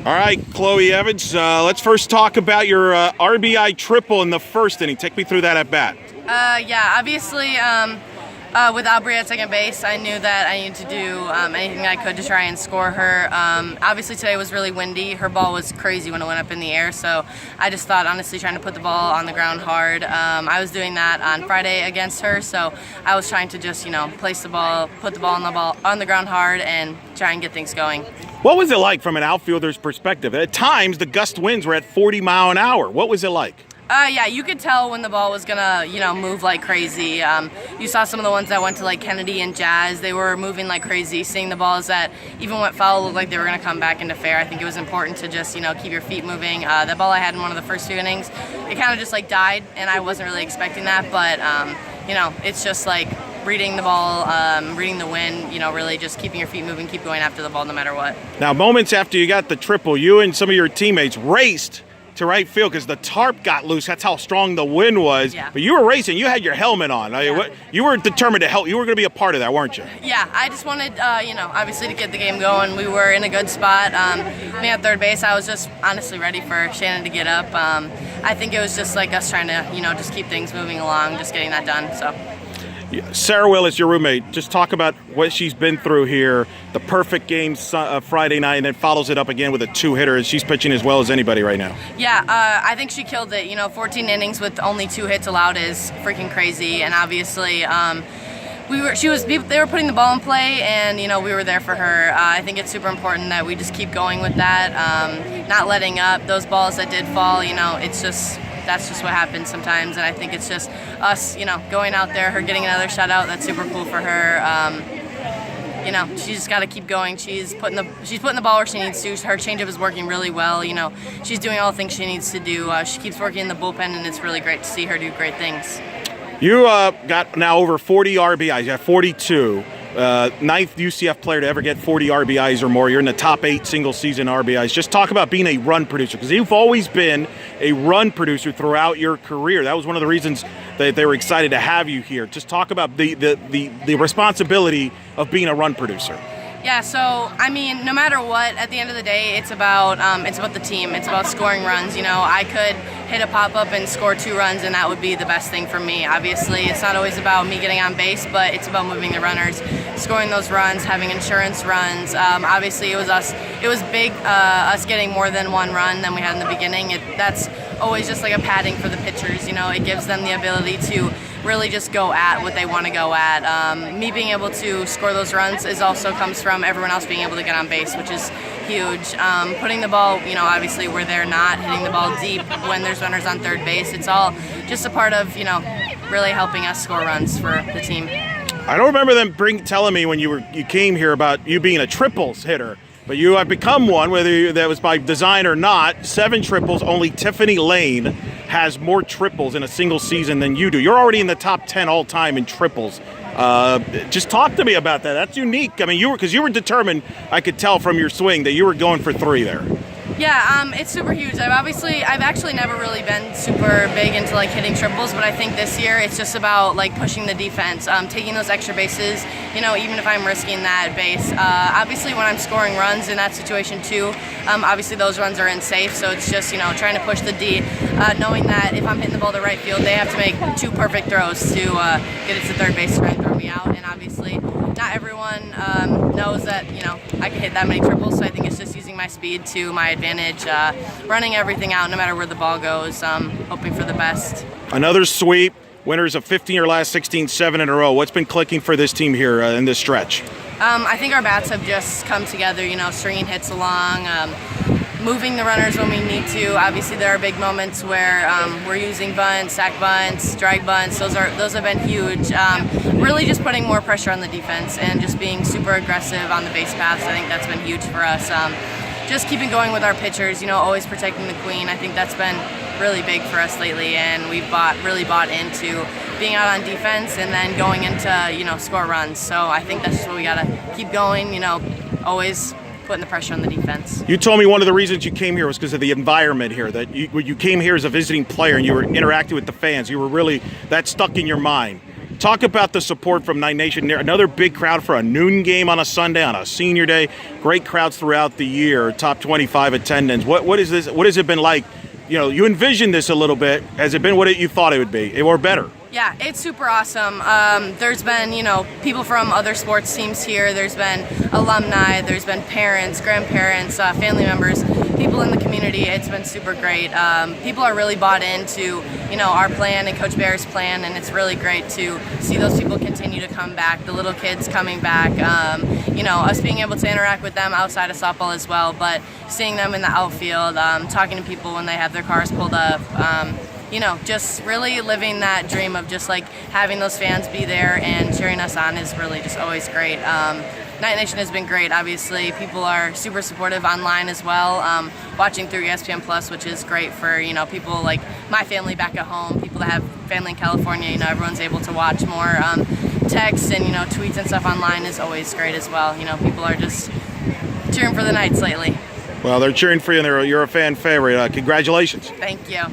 All right, Chloe Evans, let's first talk about your RBI triple in the first inning. Take me through that at bat. Yeah, obviously with Aubrey at second base, I knew that I needed to do anything I could to try and score her. Obviously today was really windy. Her ball was crazy when it went up in the air, so I just thought, honestly, trying to put the ball on the ground hard. I was doing that on Friday against her, so I was trying to just, place the ball, put the ball on the ground hard, and try and get things going. What was it like from an outfielder's perspective? At times, the gust winds were at 40 mile an hour. What was it like? Yeah, you could tell when the ball was gonna, move like crazy. You saw some of the ones that went to like Kennedy and Jazz. They were moving like crazy. Seeing the balls that even went foul looked like they were gonna come back into fair. I think it was important to just, keep your feet moving. That ball I had in one of the first few innings, it kind of just like died, and I wasn't really expecting that. But it's just like reading the ball, reading the wind, really just keeping your feet moving, keep going after the ball no matter what. Now, moments after you got the triple, you and some of your teammates raced to right field because the tarp got loose. That's how strong the wind was. Yeah. But you were racing. You had your helmet on. Yeah. You were determined to help. You were going to be a part of that, weren't you? Yeah, I just wanted, obviously to get the game going. We were in a good spot. Me at third base, I was just honestly ready for Shannon to get up. I think it was just like us trying to, just keep things moving along, just getting that done. So. Sarah Willis, your roommate, just talk about what she's been through here. The perfect game Friday night, and then follows it up again with a two-hitter. She's pitching as well as anybody right now. Yeah, I think she killed it. 14 innings with only 2 hits allowed is freaking crazy. And obviously, they were putting the ball in play, and we were there for her. I think it's super important that we just keep going with that, not letting up. Those balls that did fall, that's just what happens sometimes, and I think it's just us, going out there, her getting another shutout. That's super cool for her. She's just got to keep going. She's putting the ball where she needs to. Her changeup is working really well. She's doing all the things she needs to do. She keeps working in the bullpen, and it's really great to see her do great things. You got now over 40 RBIs. You have 42. Ninth UCF player to ever get 40 RBIs or more. You're in the top 8 single-season RBIs. Just talk about being a run producer, because you've always been a run producer throughout your career. That was one of the reasons that they were excited to have you here. Just talk about the responsibility of being a run producer. Yeah, so, no matter what, at the end of the day, it's about the team. It's about scoring runs. I could hit a pop-up and score 2 runs, and that would be the best thing for me. Obviously, it's not always about me getting on base, but it's about moving the runners, scoring those runs, having insurance runs. Obviously, it was big, us getting more than 1 run than we had in the beginning. That's always just like a padding for the pitchers. It gives them the ability to really just go at what they want to go at. Me being able to score those runs also comes from everyone else being able to get on base, which is huge. Putting the ball, obviously where they're not, hitting the ball deep when there's runners on third base. It's all just a part of, really helping us score runs for the team. I don't remember them telling me when you came here about you being a triples hitter, but you have become one, whether that was by design or not. 7 triples. Only Tiffany Lane has more triples in a single season than you do. You're already in the top 10 all time in triples. Just talk to me about that. That's unique. Because you were determined. I could tell from your swing that you were going for 3 there. Yeah, it's super huge. I've actually never really been super big into like hitting triples, but I think this year it's just about like pushing the defense, taking those extra bases, even if I'm risking that base. Obviously when I'm scoring runs in that situation too, obviously those runs are in safe, so it's just, trying to push the D, knowing that if I'm hitting the ball to right field, they have to make 2 perfect throws to get it to third base to try and throw me out, and obviously not everyone knows that, I can hit that many triples, so I think it's just using my speed to my advantage, running everything out no matter where the ball goes, hoping for the best. Another sweep, winners of 15 or last 16, 7 in a row. What's been clicking for this team here in this stretch? I think our bats have just come together, stringing hits along, moving the runners when we need to. Obviously there are big moments where we're using bunts, sack bunts, drag bunts. Those have been huge. Really just putting more pressure on the defense and just being super aggressive on the base paths. I think that's been huge for us. Just keeping going with our pitchers, always protecting the queen. I think that's been really big for us lately, and we've really bought into being out on defense and then going into, score runs. So I think that's just what we got to keep going, always putting the pressure on the defense. You told me one of the reasons you came here was because of the environment here, that you came here as a visiting player and you were interacting with the fans. You were really, that stuck in your mind. Talk about the support from Night Nation. Another big crowd for a noon game on a Sunday, on a senior day. Great crowds throughout the year, top 25 attendance. What is this? What has it been like? You know, you envisioned this a little bit. Has it been what you thought it would be, or better? Yeah, it's super awesome. There's been, people from other sports teams here. There's been alumni. There's been parents, grandparents, family members, people in the community. It's been super great. People are really bought into, our plan and Coach Bear's plan, and it's really great to see those people continue to come back, the little kids coming back, us being able to interact with them outside of softball as well, but seeing them in the outfield, talking to people when they have their cars pulled up, just really living that dream of just like having those fans be there and cheering us on is really just always great. Night Nation has been great, obviously. People are super supportive online as well, watching through ESPN Plus, which is great for, people like my family back at home, people that have family in California, everyone's able to watch more. Texts and, tweets and stuff online is always great as well. People are just cheering for the Knights lately. Well, they're cheering for you, and you're a fan favorite. Congratulations. Thank you.